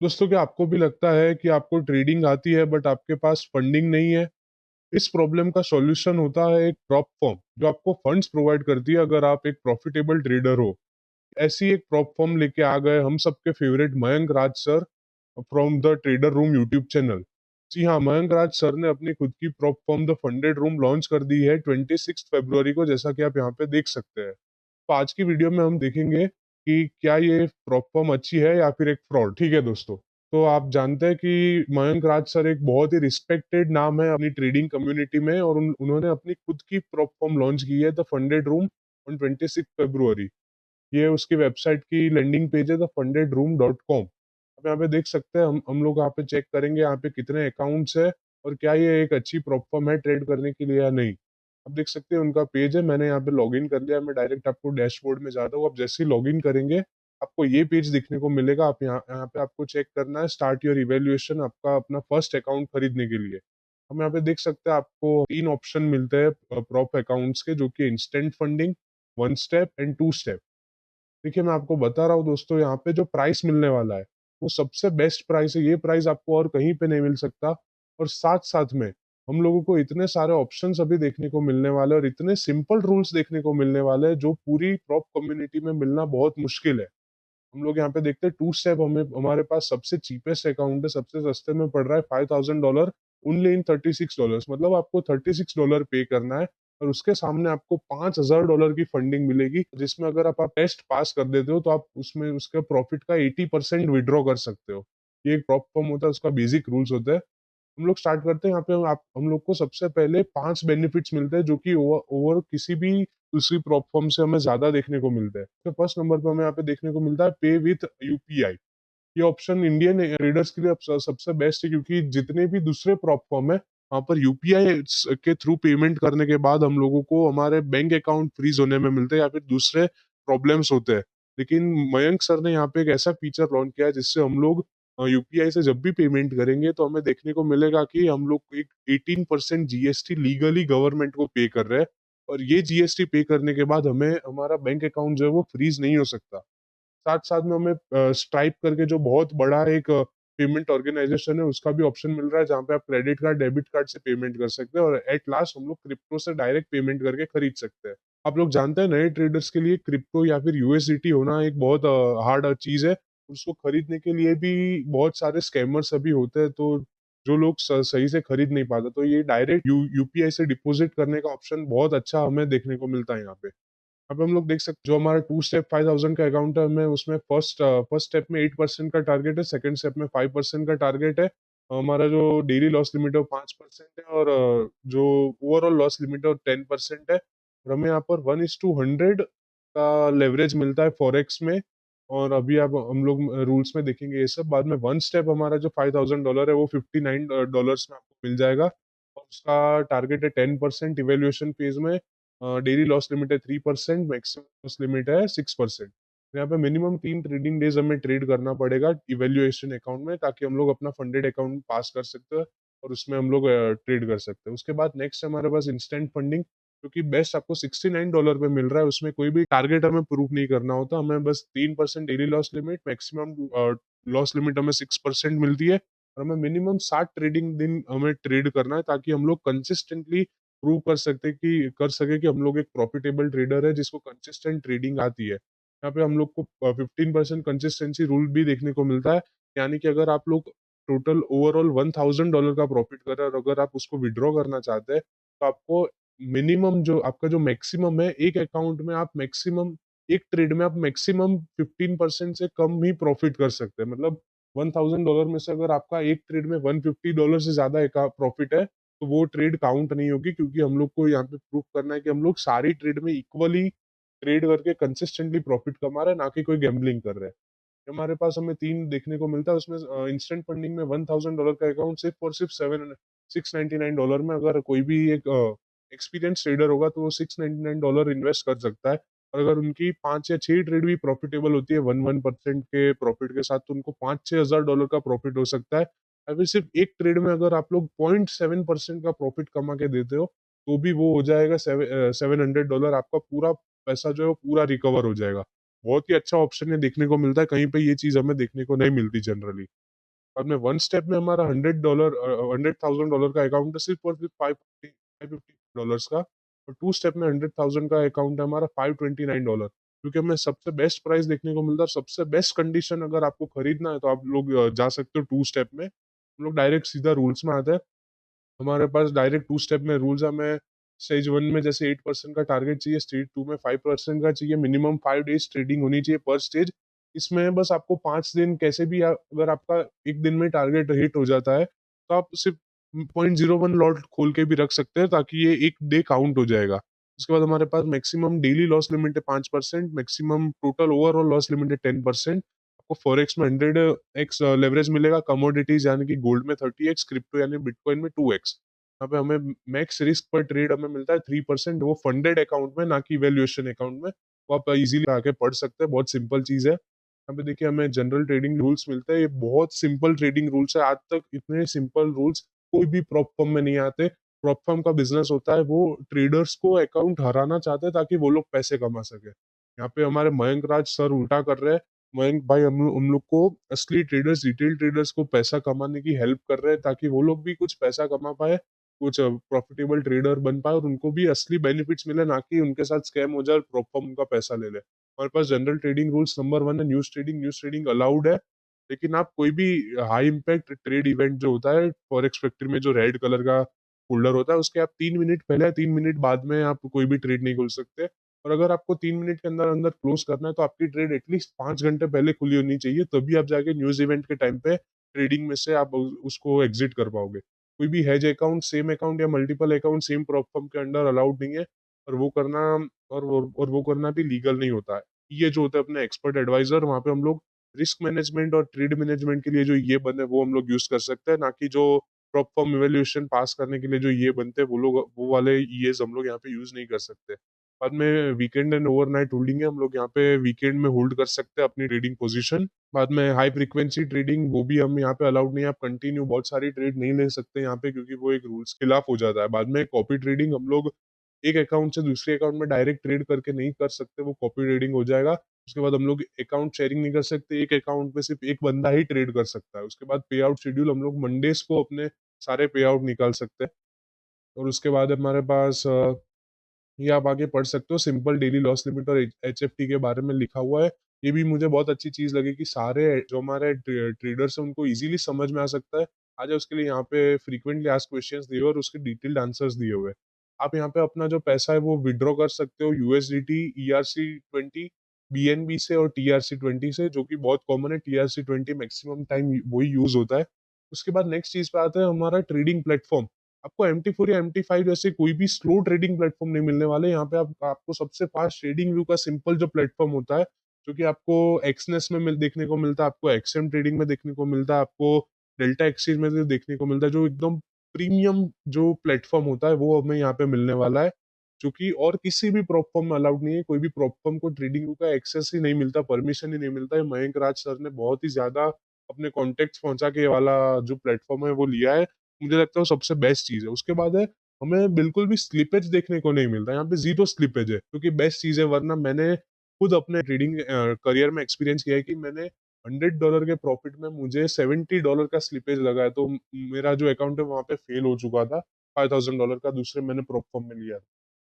दोस्तों, क्या आपको भी लगता है कि आपको ट्रेडिंग आती है बट आपके पास फंडिंग नहीं है? इस प्रॉब्लम का सॉल्यूशन होता है एक प्रॉप फर्म जो आपको फंड्स प्रोवाइड करती है अगर आप एक प्रॉफिटेबल ट्रेडर हो। ऐसी एक प्रॉप फर्म लेके आ गए हम सबके favourite Mayank Raj sir from the trader room YouTube channel. जी हाँ, मयंक राज सर ने अपनी खुद की prop firm the funded room launch कर दी है 26 फरवरी को, जैसा कि आप यहाँ पे देख सकते हैं। तो आज की वीडियो में हम देखेंगे कि क्या ये प्रॉप फर्म अच्छी है या फिर एक फ्रॉड। ठीक है दोस्तों, तो आप जानते हैं कि मयंक राज सर एक बहुत ही रिस्पेक्टेड नाम है अपनी ट्रेडिंग कम्युनिटी में, और उन्होंने अपनी खुद की प्रॉप फर्म लॉन्च की है द फंडेड रूम ऑन 26 फरवरी। ये उसकी वेबसाइट की लैंडिंग पेज है द फंडेड रूम .com। आप यहाँ पे देख सकते हैं, हम लोग यहाँ पे चेक करेंगे यहाँ पे कितने अकाउंट्स है और क्या ये एक अच्छी प्रॉप फर्म है ट्रेड करने के लिए या नहीं। आप देख सकते हैं उनका पेज है, मैंने यहाँ पे लॉगिन कर लिया। मैं डायरेक्ट आपको डैशबोर्ड में जाता हूँ। आप जैसे ही लॉगिन करेंगे आपको ये पेज दिखने को मिलेगा। आप यहाँ यहाँ पे आपको चेक करना है स्टार्ट योर इवेल्युएशन, आपका अपना फर्स्ट अकाउंट खरीदने के लिए। हम यहाँ पे देख सकते हैं आपको 3 ऑप्शन मिलते हैं प्रॉप अकाउंट्स के, जो कि instant funding, 1 step and 2 step. देखिए, मैं आपको बता रहा हूँ दोस्तों, यहाँ पे जो प्राइस मिलने वाला है वो सबसे बेस्ट प्राइस है। ये प्राइस आपको और कहीं पे नहीं मिल सकता। और साथ साथ में हम लोगों को इतने सारे ऑप्शंस अभी देखने को मिलने वाले हैं और इतने सिंपल रूल्स देखने को मिलने वाले हैं जो पूरी प्रॉप कम्युनिटी में मिलना बहुत मुश्किल है। हम लोग यहाँ पे देखते हैं 2 स्टेप, हमें हमारे पास सबसे चीपेस्ट अकाउंट है, सबसे सस्ते में पड़ रहा है $5,000 ओनली इन $36। मतलब आपको $36 पे करना है और उसके सामने आपको $5,000 की फंडिंग मिलेगी, जिसमें अगर आप टेस्ट पास कर देते हो तो आप उसमें उसके प्रॉफिट का 80% विड्रॉ कर सकते हो। ये एक प्रॉप फर्म होता है, उसका बेसिक रूल्स होता है। हम लोग स्टार्ट करते हैं। यहाँ पे आप हम लोग को सबसे पहले 5 बेनिफिट्स मिलते हैं जो कि ओवर ओवर किसी भी दूसरी प्लेटफॉर्म से हमें ज्यादा देखने को मिलता है। तो फर्स्ट नंबर पे हमें यहाँ पे देखने को मिलता है पे विथ यूपीआई। ये ऑप्शन इंडियन ट्रेडर्स के लिए अब सबसे बेस्ट है, क्योंकि जितने भी दूसरे प्लेटफॉर्म है वहाँ पर यूपीआई के थ्रू पेमेंट करने के बाद हम लोगों को हमारे बैंक अकाउंट फ्रीज होने में मिलते हैं या फिर दूसरे प्रॉब्लम्स होते हैं। लेकिन मयंक सर ने यहाँ पे एक ऐसा फीचर लॉन्च किया है जिससे हम लोग यूपीआई से जब भी पेमेंट करेंगे तो हमें देखने को मिलेगा कि हम लोग एक 18% जीएसटी लीगली गवर्नमेंट को पे कर रहे हैं। और ये जीएसटी पे करने के बाद हमें हमारा बैंक अकाउंट जो है वो फ्रीज नहीं हो सकता। साथ साथ में हमें स्ट्राइप करके जो बहुत बड़ा एक पेमेंट ऑर्गेनाइजेशन है उसका भी ऑप्शन मिल रहा है, जहाँ पे आप क्रेडिट कार्ड डेबिट कार्ड से पेमेंट कर सकते हैं और एट लास्ट हम लोग क्रिप्टो से डायरेक्ट पेमेंट करके खरीद सकते हैं। आप लोग जानते हैं नए ट्रेडर्स के लिए क्रिप्टो या फिर यूएसडीटी होना एक बहुत हार्ड चीज है। उसको खरीदने के लिए भी बहुत सारे स्कैमर्स अभी होते हैं, तो जो लोग सही से खरीद नहीं पाते, तो ये डायरेक्ट यूपीआई से डिपॉजिट करने का ऑप्शन बहुत अच्छा हमें देखने को मिलता है यहाँ पे। अब हम लोग देख सकते, जो हमारा 2 स्टेप 5,000 का अकाउंट है, हमें उसमें फर्स्ट स्टेप में 8% का टारगेट है, सेकंड स्टेप में 5% का टारगेट है। हमारा जो डेली लॉस लिमिट है वो 5% है, और जो ओवरऑल लॉस लिमिट है वो 10% है। और हमें यहाँ पर 1:100 का लेवरेज मिलता है फॉरेक्स में। और अभी आप हम लोग रूल्स में देखेंगे ये सब बाद में। 1 स्टेप हमारा जो $5,000 है वो $59 में आपको मिल जाएगा, और उसका टारगेट है 10% इवेल्युएशन फेज में। डेली लॉस लिमिट है 3%, मैक्सिमम लॉस लिमिट है 6%। यहाँ पे मिनिमम 3 ट्रेडिंग डेज हमें ट्रेड करना पड़ेगा इवेल्युएशन अकाउंट में, ताकि हम लोग अपना फंडेड अकाउंट पास कर सकते हैं और उसमें हम लोग ट्रेड कर सकते हैं। उसके बाद नेक्स्ट हमारे पास इंस्टेंट फंडिंग, जो कि बेस्ट आपको $69 पे मिल रहा है। उसमें कोई भी टारगेट हमें प्रूव नहीं करना होता, हमें बस 3% daily loss limit, maximum loss limit हमें 6% मिलती है, और हमें मिनिमम 60 ट्रेडिंग दिन हमें ट्रेड करना है, ताकि हम लोग कंसिस्टेंटली प्रूव कर सके कि हम लोग एक प्रॉफिटेबल ट्रेडर है जिसको कंसिस्टेंट ट्रेडिंग आती है। यहाँ पे हम लोग को 15% कंसिस्टेंसी रूल भी देखने को मिलता है। यानी कि अगर आप लोग टोटल ओवरऑल $1,000 का प्रॉफिट कर रहे हैं और अगर आप उसको विड्रॉ करना चाहते हैं, तो आपको मिनिमम जो आपका जो मैक्सिमम है, एक अकाउंट में आप मैक्सिमम एक ट्रेड में आप मैक्सिमम 15% से कम ही प्रॉफिट कर सकते हैं। मतलब $1,000 में से अगर आपका एक ट्रेड में $150 से ज्यादा प्रॉफिट है, तो वो ट्रेड काउंट नहीं होगी, क्योंकि हम लोग को यहाँ पे प्रूफ करना है कि हम लोग सारी ट्रेड में इक्वली ट्रेड करके कंसिस्टेंटली प्रॉफिट कमा रहे हैं, ना कि कोई गैम्बलिंग कर रहे हैं। हमारे पास हमें 3 देखने को मिलता है उसमें। इंस्टेंट फंडिंग में $1,000 का अकाउंट सिर्फ और सिर्फ 699 में, अगर कोई भी एक एक्सपीरियंस ट्रेडर होगा तो वो $699 इन्वेस्ट कर सकता है। और अगर उनकी 5 या 6 ट्रेड भी प्रॉफिटेबल होती है 1% के प्रॉफिट के साथ, तो उनको $5,000-6,000 का प्रॉफिट हो सकता है। अभी सिर्फ एक ट्रेड में अगर आप लोग 0.7% का प्रॉफिट कमा के देते हो, तो भी वो हो जाएगा $700। आपका पूरा पैसा जो है वो पूरा रिकवर हो जाएगा। बहुत ही अच्छा ऑप्शन है, देखने को मिलता है, कहीं पे ये चीज हमें देखने को नहीं मिलती जनरली। बाद में वन स्टेप में हमारा $100,000 का अकाउंट है सिर्फ और सिर्फ 550 डॉलर्स का, और टू स्टेप में 100,000 का अकाउंट है हमारा $529, क्योंकि हमें सबसे बेस्ट प्राइस देखने को मिलता है और सबसे बेस्ट कंडीशन अगर आपको खरीदना है तो आप लोग जा सकते हो टू स्टेप में। हम लोग डायरेक्ट सीधा रूल्स में आते हैं। हमारे पास डायरेक्ट टू स्टेप में रूल्स, हमें स्टेज वन में जैसे 8% का टारगेट चाहिए, स्टेज टू में 5% का चाहिए, मिनिमम 5 डेज ट्रेडिंग होनी चाहिए पर स्टेज। इसमें बस आपको 5 दिन कैसे भी अगर आपका एक दिन में टारगेट हिट हो जाता है तो आप सिर्फ 0.01 लॉट खोल के भी रख सकते हैं ताकि ये एक डे काउंट हो जाएगा। उसके बाद हमारे पास मैक्सिमम डेली लॉस लिमिट है 5%, maximum total overall loss limit है 10%। आपको फॉरेक्स में 100x लेवरेज मिलेगा, कमोडिटीज यानी कि गोल्ड में 30x, क्रिप्टो यानी बिटकॉइन में 2x। यहाँ पे हमें मैक्स रिस्क पर ट्रेड हमें मिलता है 3%, वो फंडेड अकाउंट में, ना कि वैल्यूएशन अकाउंट में। वो आप इजीली आके पढ़ सकते हैं, बहुत सिंपल चीज है। यहाँ पे देखिए हमें जनरल ट्रेडिंग रूल्स मिलते हैं, ये बहुत सिंपल ट्रेडिंग रूल्स है। आज तक इतने सिंपल रूल्स कोई भी प्रॉप फर्म में नहीं आते। प्रॉप फर्म का बिजनेस होता है, वो ट्रेडर्स को अकाउंट हराना चाहते हैं ताकि वो लोग पैसे कमा सके। यहाँ पे हमारे मयंक राज सर उल्टा कर रहे हैं। मयंक भाई हम लोग को, असली ट्रेडर्स, रिटेल ट्रेडर्स को पैसा कमाने की हेल्प कर रहे हैं ताकि वो लोग भी कुछ पैसा कमा पाए, कुछ प्रॉफिटेबल ट्रेडर बन पाए और उनको भी असली बेनिफिट्स मिले, ना कि उनके साथ स्कैम हो जाए और प्रॉपर उनका पैसा ले ले। हमारे पास जनरल ट्रेडिंग रूल्स नंबर 1 है news trading. News trading allowed है, लेकिन आप कोई भी हाई इम्पैक्ट ट्रेड इवेंट जो होता है फॉरेक्स फैक्ट्री में, जो रेड कलर का फोल्डर होता है, उसके आप 3 मिनट पहले या 3 मिनट बाद में आप कोई भी ट्रेड नहीं खोल सकते। और अगर आपको 3 मिनट के अंदर अंदर क्लोज करना है तो आपकी ट्रेड एटलीस्ट 5 घंटे पहले खुली होनी चाहिए, तभी आप जाके न्यूज इवेंट के टाइम पे ट्रेडिंग में से आप उसको एग्जिट कर पाओगे। कोई भी हैज अकाउंट, सेम अकाउंट या multiple account same prop firm के अंडर अलाउड नहीं है, और वो करना, और वो करना भी लीगल नहीं होता है। ये जो होता है अपने एक्सपर्ट एडवाइजर, वहाँ पे हम लोग रिस्क मैनेजमेंट और ट्रेड मैनेजमेंट के लिए जो ये बने वो हम लोग यूज कर सकते हैं, ना कि जो प्रॉप फर्म इवेल्युएशन पास करने के लिए जो ये बनते हैं वो लोग, वो वाले ये हम लोग यहाँ पे यूज नहीं कर सकते। बाद में वीकेंड एंड ओवरनाइट होल्डिंग है, हम लोग यहाँ पे वीकेंड में होल्ड कर सकते हैं अपनी ट्रेडिंग पोजीशन। बाद में हाई फ्रीक्वेंसी ट्रेडिंग, वो भी हम यहाँ पे अलाउड नहीं है, आप कंटिन्यू बहुत सारी ट्रेड नहीं ले सकते यहाँ पे, क्योंकि वो एक रूल्स खिलाफ हो जाता है। बाद में कॉपी ट्रेडिंग, हम लोग एक अकाउंट से दूसरे अकाउंट में डायरेक्ट ट्रेड करके नहीं कर सकते, वो कॉपी ट्रेडिंग हो जाएगा। उसके बाद हम लोग अकाउंट शेयरिंग नहीं कर सकते, एक अकाउंट में सिर्फ एक बंदा ही ट्रेड कर सकता है। उसके बाद पे आउट शेड्यूल, हम लोग मंडेज को अपने सारे पे आउट निकाल सकते हैं। और उसके बाद हमारे पास ये आप आगे पढ़ सकते हो, सिंपल डेली लॉस लिमिट और एचएफटी के बारे में लिखा हुआ है। ये भी मुझे बहुत अच्छी चीज लगी कि सारे जो हमारे ट्रेडर्स हैं उनको इजीली समझ में आ सकता है। आज उसके लिए यहाँ पे फ्रीक्वेंटली आस्क्ड क्वेश्चंस दिए हुए और उसके डिटेल्ड आंसर्स दिए हुए हैं। आप यहाँ पे अपना जो पैसा है वो विड्रॉ कर सकते हो यूएसडीटी, ERC20, बीएनबी से और TRC20 से, जो कि बहुत कॉमन है। TRC20 मैक्सिमम टाइम वही यूज होता है। उसके बाद नेक्स्ट चीज पे आता है हमारा ट्रेडिंग प्लेटफॉर्म। आपको MT4 या MT5 जैसे कोई भी स्लो ट्रेडिंग प्लेटफॉर्म नहीं मिलने वाले यहाँ पे। आपको सबसे फास्ट ट्रेडिंग व्यू का सिंपल जो प्लेटफॉर्म होता है, जो कि आपको एक्सनेस में देखने को मिलता है, आपको एक्सएम ट्रेडिंग में देखने को मिलता है, आपको डेल्टा एक्सचेंज में देखने को मिलता है, जो एकदम प्रीमियम जो प्लेटफॉर्म होता है वो हमें यहाँ पे मिलने वाला है, जो कि और किसी भी प्लेटफॉर्म में अलाउड नहीं है। कोई भी प्लेटफॉर्म को ट्रेडिंग व्यू का एक्सेस ही नहीं मिलता, परमिशन ही नहीं मिलता है। मयंक राज सर ने बहुत ही ज्यादा अपने कॉन्टेक्ट पहुंचा के ये वाला जो प्लेटफॉर्म है वो लिया है। मुझे लगता है वो सबसे बेस्ट चीज है। उसके बाद है, हमें बिल्कुल भी स्लिपेज देखने को नहीं मिलता, यहाँ पे जीरो स्लिपेज है, क्योंकि बेस्ट चीज है। वरना मैंने खुद अपने ट्रेडिंग करियर में एक्सपीरियंस किया है कि मैंने $100 के प्रॉफिट में मुझे $70 का स्लिपेज लगा है, तो मेरा जो अकाउंट है वहां पे फेल हो चुका था। $5,000 का दूसरे मैंने प्रॉप फॉर्म में लिया था।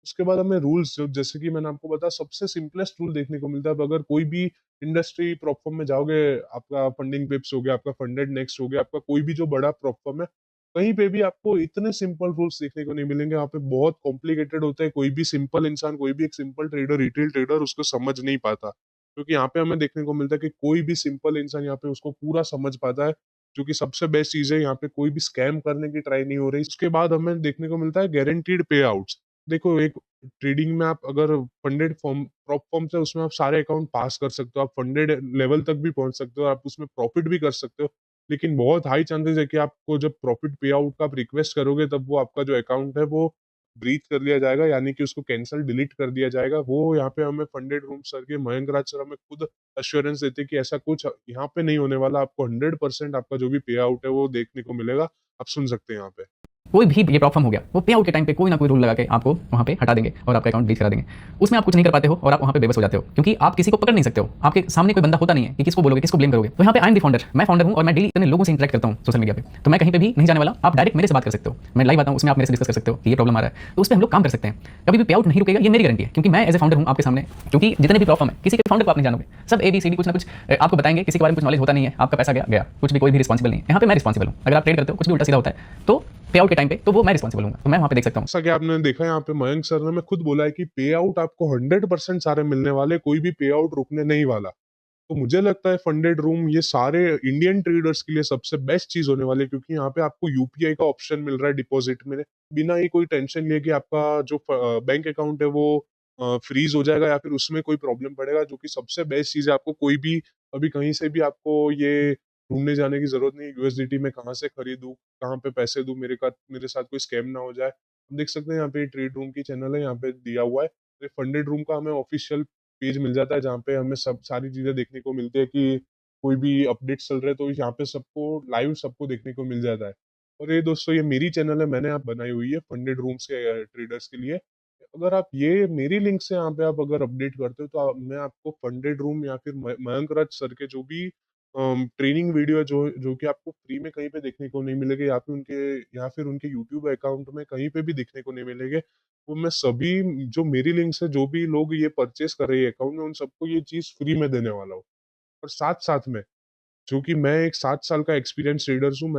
उसके बाद हमें रूल्स, जैसे कि मैंने आपको बताया, सबसे सिंपलेस्ट रूल देखने को मिलता है। अब अगर कोई भी इंडस्ट्री प्रॉप फॉर्म में जाओगे, आपका फंडिंग पिप्स हो गया, आपका फंडेड नेक्स्ट हो गया, आपका कोई भी जो बड़ा प्रॉप फॉर्म है, कहीं पे भी आपको इतने सिंपल रूल्स देखने को नहीं मिलेंगे। यहाँ पे बहुत कॉम्प्लिकेटेड होता है, कोई भी सिंपल इंसान, कोई भी एक सिंपल ट्रेडर, रिटेल ट्रेडर उसको समझ नहीं पाता। क्योंकि यहाँ पे हमें देखने को मिलता है कि कोई भी सिंपल इंसान यहाँ पे उसको पूरा समझ पाता है, जो कि सबसे बेस्ट चीज है। यहाँ पे कोई भी स्कैम करने की ट्राई नहीं हो रही। उसके बाद हमें देखने को मिलता है गारंटीड पे आउट्स। देखो, एक ट्रेडिंग में आप अगर फंडेड फॉर्म प्रॉप फॉर्म से, उसमें आप सारे अकाउंट पास कर सकते हो, आप फंडेड लेवल तक भी पहुंच सकते हो, आप उसमें प्रॉफिट भी कर सकते हो। लेकिन बहुत हाई चांसेस है कि आपको जब प्रॉफिट पे आउट का आप रिक्वेस्ट करोगे, तब वो आपका जो अकाउंट है वो ब्रीच कर लिया जाएगा, यानी कि उसको कैंसिल डिलीट कर दिया जाएगा। वो यहाँ पे हमें फंडेड रूम सर के मयंक राज सर हमें खुद अश्योरेंस देते हैं कि ऐसा कुछ यहाँ पे नहीं होने वाला। आपको 100% आपका जो भी पे आउट है वो देखने को मिलेगा। आप सुन सकते हैं यहाँ पे। कोई भी ये प्रॉब्लम हो गया, वो पे आउट के टाइम पे कोई ना कोई रूल लगा के आपको वहाँ पे हटा देंगे और आपका अकाउंट डिलीट करा देंगे। उसमें आप कुछ नहीं कर पाते हो और आप वहाँ पे बेबस हो जाते हो, क्योंकि आप किसी को पकड़ नहीं सकते हो। आपके सामने कोई बंदा होता नहीं है कि किसको बोलोगे, किसको ब्लेम करोगे। तो यहाँ पे आई एम द फाउंडर, मैं फाउंडर हूँ और मैं डेली इतने लोगों से इंटरेक्ट करता हूँ सोशल मीडिया पे, तो मैं कहीं पे भी नहीं जाने वाला। आप डायरेक्ट मेरे से बात कर सकते हो, मैं लाइव आता हूँ, उसमें आप मेरे से डिस्कस कर सकते हो कि ये प्रॉब्लम आ रहा है, तो उस पर हम लोग काम कर सकते हैं। कभी भी पे आउट नहीं रुकेगा, ये मेरी गारंटी है, क्योंकि मैं एज ए फाउंडर हूँ आपके सामने। क्योंकि जितने भी प्रॉब्लम है, किसी के फाउंडर को आप नहीं जानोगे, सब ABCD कुछ ना कुछ आपको बताएंगे, किसी के बारे में कुछ नॉलेज होता नहीं है, आपका पैसा गया गया, कुछ भी कोई भी रिस्पॉन्सिबल नहीं है। यहाँ पे मैं रिस्पॉन्सिबल हूँ। अगर आप ट्रेड करते हो, कुछ भी उल्टा सीधा होता है तो पे आउट के टाइम पे तो वो मैं रिस्पॉन्सिबल हूँ, तो मैं वहाँ पे देख सकता हूँ। जैसा कि आपने देखा यहाँ पे मयंक सर ने मैं खुद बोला है कि पे आउट आपको 100% सारे मिलने वाले, कोई भी पे आउट रुकने नहीं वाला। तो मुझे लगता है फंडेड रूम ये सारे इंडियन ट्रेडर्स के लिए सबसे बेस्ट चीज होने वाली है, क्योंकि यहाँ पे आपको यूपीआई का ऑप्शन मिल रहा है डिपॉजिट में, बिना ही कोई टेंशन लिए कि आपका जो बैंक अकाउंट है वो फ्रीज हो जाएगा या फिर उसमें कोई प्रॉब्लम पड़ेगा। जो कि सबसे बेस्ट चीज है, आपको कोई भी अभी कहीं से भी आपको ये ढूंढने जाने की जरूरत नहीं, यूएसडीटी में कहाँ से खरीदूं, कहाँ पे पैसे दूं, मेरे साथ कोई स्कैम ना हो जाए। हम देख सकते हैं यहाँ पे ट्रेड रूम की चैनल है, यहाँ पे दिया हुआ है फंडेड रूम का, हमें ऑफिशियल पेज मिल जाता है जहाँ पे हमें सब सारी चीजें देखने को मिलती है कि कोई भी अपडेट चल रहे हैं तो यहाँ पे सबको लाइव सबको देखने को मिल जाता है। और ये दोस्तों ये मेरी चैनल है, मैंने आप बनाई हुई है फंडेड रूम से ट्रेडर्स के लिए। अगर आप ये मेरी लिंक से यहाँ पे आप अगर अपडेट करते हो तो मैं आपको फंडेड रूम या फिर मयंक राज सर के जो भी ट्रेनिंग वीडियो है जो जो कि आपको फ्री में कहीं पे देखने को नहीं मिलेगा, या फिर उनके यूट्यूब अकाउंट में कहीं पे भी देखने को नहीं मिलेंगे, वो मैं सभी जो मेरी लिंक से जो भी लोग ये परचेस कर रहे हैं अकाउंट में, उन सबको ये चीज फ्री में देने वाला हूँ। और साथ साथ में जो कि मैं एक 7 साल का एक्सपीरियंस ट्रेडर हूँ,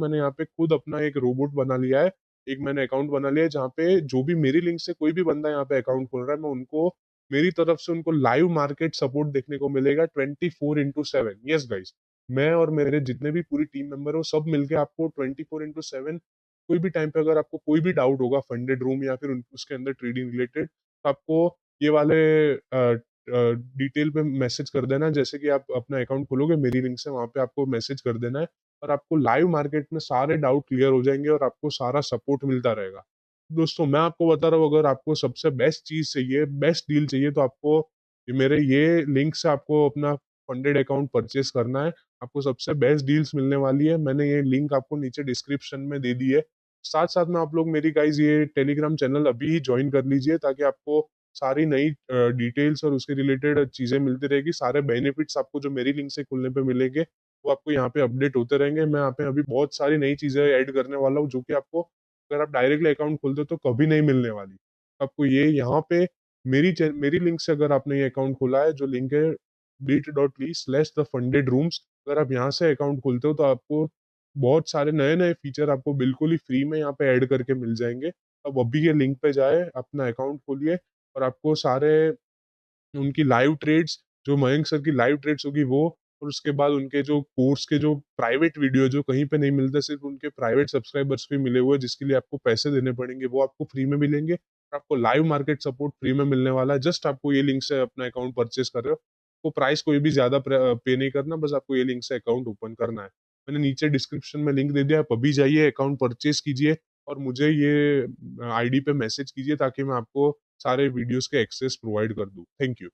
मैंने यहाँ पे खुद अपना एक रोबोट बना लिया है, एक मैंने अकाउंट बना लिया है जहाँ पे जो भी मेरी लिंक से कोई भी बंदा यहाँ पे अकाउंट खोल रहा है, मैं उनको मेरी तरफ से उनको लाइव मार्केट सपोर्ट देखने को मिलेगा 24/7। यस गाइस, मैं और मेरे जितने भी पूरी टीम मेंबर है वो सब मिलके आपको 24/7 कोई भी टाइम पे अगर आपको कोई भी डाउट होगा फंडेड रूम या फिर उसके अंदर ट्रेडिंग रिलेटेड, तो आपको ये वाले डिटेल पे मैसेज कर देना। जैसे कि आप अपना अकाउंट खोलोगे मेरी लिंक से, वहां पे आपको मैसेज कर देना है और आपको लाइव मार्केट में सारे डाउट क्लियर हो जाएंगे और आपको सारा सपोर्ट मिलता रहेगा। दोस्तों मैं आपको बता रहा हूँ, अगर आपको सबसे बेस्ट चीज चाहिए, बेस्ट डील चाहिए, तो आपको मेरे ये लिंक से आपको अपना फंडेड अकाउंट परचेस करना है। आपको सबसे बेस्ट डील्स मिलने वाली है, मैंने ये लिंक आपको नीचे डिस्क्रिप्शन में दे दी है। साथ साथ में आप लोग मेरी गाइज ये टेलीग्राम चैनल अभी ही ज्वाइन कर लीजिए, ताकि आपको सारी नई डिटेल्स और उसके रिलेटेड चीजें मिलती रहेगी। सारे बेनिफिट्स आपको जो मेरी लिंक से खुलने पे मिलेंगे वो आपको यहाँ पे अपडेट होते रहेंगे। मैं यहाँ पे अभी बहुत सारी नई चीजें ऐड करने वाला हूँ, जो कि आपको अगर आप डायरेक्टली अकाउंट खोलते हो तो कभी नहीं मिलने वाली। आपको ये यहाँ पे मेरी लिंक से अगर आपने ये अकाउंट खोला है, जो लिंक है bit.ly/thefundedrooms, अगर आप यहाँ से अकाउंट खोलते हो तो आपको बहुत सारे नए नए फीचर आपको बिल्कुल ही फ्री में यहाँ पे ऐड करके मिल जाएंगे। अब अभी ये लिंक पे जाए, अपना अकाउंट खोलिए और आपको सारे उनकी लाइव ट्रेड्स, जो मयंक सर की लाइव ट्रेड्स होगी वो, और उसके बाद उनके जो कोर्स के जो प्राइवेट वीडियो जो कहीं पे नहीं मिलते, सिर्फ उनके प्राइवेट सब्सक्राइबर्स पे मिले हुए हैं, जिसके लिए आपको पैसे देने पड़ेंगे, वो आपको फ्री में मिलेंगे। और आपको लाइव मार्केट सपोर्ट फ्री में मिलने वाला है। जस्ट आपको ये लिंक से अपना अकाउंट परचेस कर रहे हो, आपको प्राइस कोई भी ज्यादा पे नहीं करना, बस आपको ये लिंक से अकाउंट ओपन करना है। मैंने नीचे डिस्क्रिप्शन में लिंक दे दिया, आप अभी जाइए अकाउंट परचेस कीजिए और मुझे ये आईडी पे मैसेज कीजिए, ताकि मैं आपको सारे वीडियोस के एक्सेस प्रोवाइड कर दूं। Thank you.